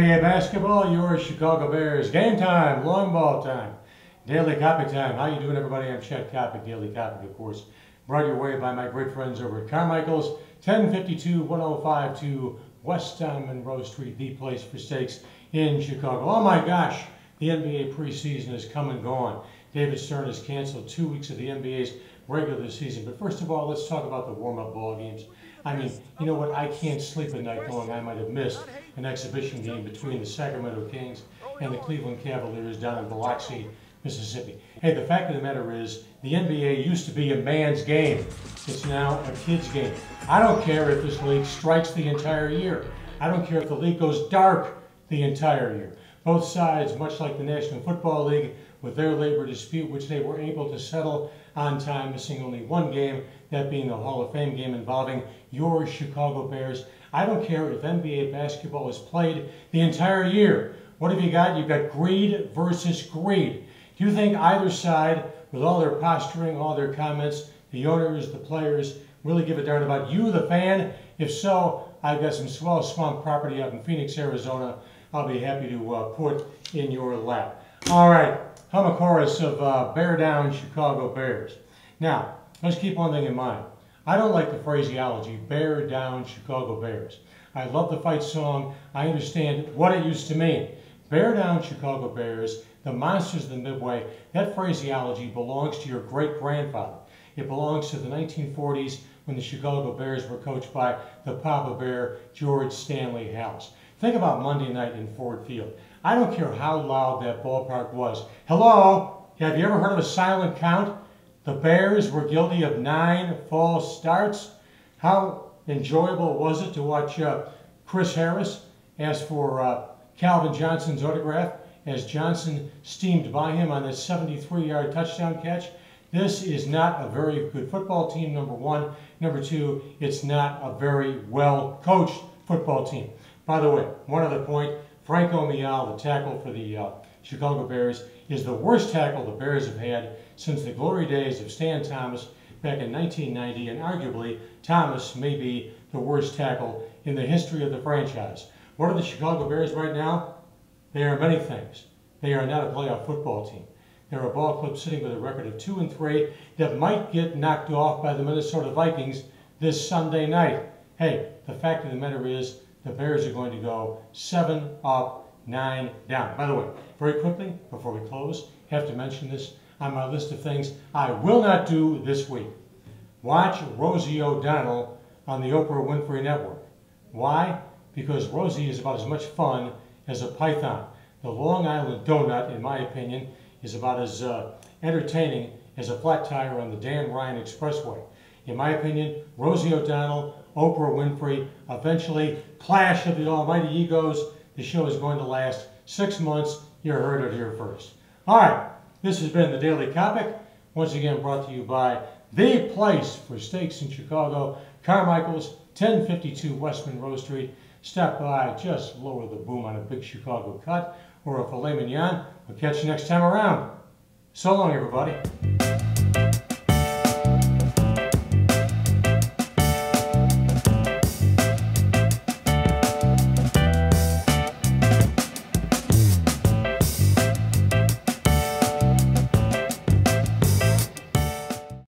NBA basketball, your Chicago Bears. Game time, long ball time, daily Copic time. How you doing, everybody? I'm Chet Copic, Daily Copic, of course, brought your way by my great friends over at Carmichael's, 1052 1052 West Monroe Street, the place for steaks in Chicago. Oh my gosh, the NBA preseason is come and gone. David Stern has canceled 2 weeks of the NBA's regular season. But first of all, let's talk about the warm-up ball games. I mean, you know what? I can't sleep at night knowing I might have missed an exhibition game between the Sacramento Kings and the Cleveland Cavaliers down in Biloxi, Mississippi. Hey, the fact of the matter is, the NBA used to be a man's game. It's now a kid's game. I don't care if this league strikes the entire year. I don't care if the league goes dark the entire year. Both sides, much like the National Football League, with their labor dispute, which they were able to settle on time, missing only one game, that being the Hall of Fame game involving your Chicago Bears. I don't care if NBA basketball is played the entire year. What have you got? You've got greed versus greed. Do you think either side, with all their posturing, all their comments, the owners, the players, really give a darn about you, the fan? If so, I've got some swell swamp property out in Phoenix, Arizona. I'll be happy to put in your lap. All right, hum a chorus of Bear Down Chicago Bears. Now, let's keep one thing in mind. I don't like the phraseology, Bear Down Chicago Bears. I love the fight song. I understand what it used to mean. Bear Down Chicago Bears, the monsters of the Midway, that phraseology belongs to your great-grandfather. It belongs to the 1940s when the Chicago Bears were coached by the Papa Bear, George Stanley Hallis. Think about Monday night in Ford Field. I don't care how loud that ballpark was. Hello? Have you ever heard of a silent count? The Bears were guilty of 9 false starts. How enjoyable was it to watch Chris Harris ask for Calvin Johnson's autograph as Johnson steamed by him on that 73-yard touchdown catch? This is not a very good football team, number one. Number two, it's not a very well-coached football team. By the way, one other point, Franco Mial, the tackle for the Chicago Bears, is the worst tackle the Bears have had since the glory days of Stan Thomas back in 1990, and arguably Thomas may be the worst tackle in the history of the franchise. What are the Chicago Bears right now? They are many things. They are not a playoff football team. They're a ball club sitting with a record of 2-3 that might get knocked off by the Minnesota Vikings this Sunday night. Hey, the fact of the matter is the Bears are going to go 7 up, 9 down. By the way, very quickly, before we close, have to mention this on my list of things I will not do this week. Watch Rosie O'Donnell on the Oprah Winfrey Network. Why? Because Rosie is about as much fun as a python. The Long Island Donut, in my opinion, is about as entertaining as a flat tire on the Dan Ryan Expressway. In my opinion, Rosie O'Donnell, Oprah Winfrey, eventually clash of the almighty egos. The show is going to last 6 months. You heard it here first. All right, this has been the Daily Copic, once again brought to you by the place for steaks in Chicago, Carmichael's, 1052 West Monroe Street. Stop by, just lower the boom on a big Chicago cut or a filet mignon. We'll catch you next time around. So long, everybody.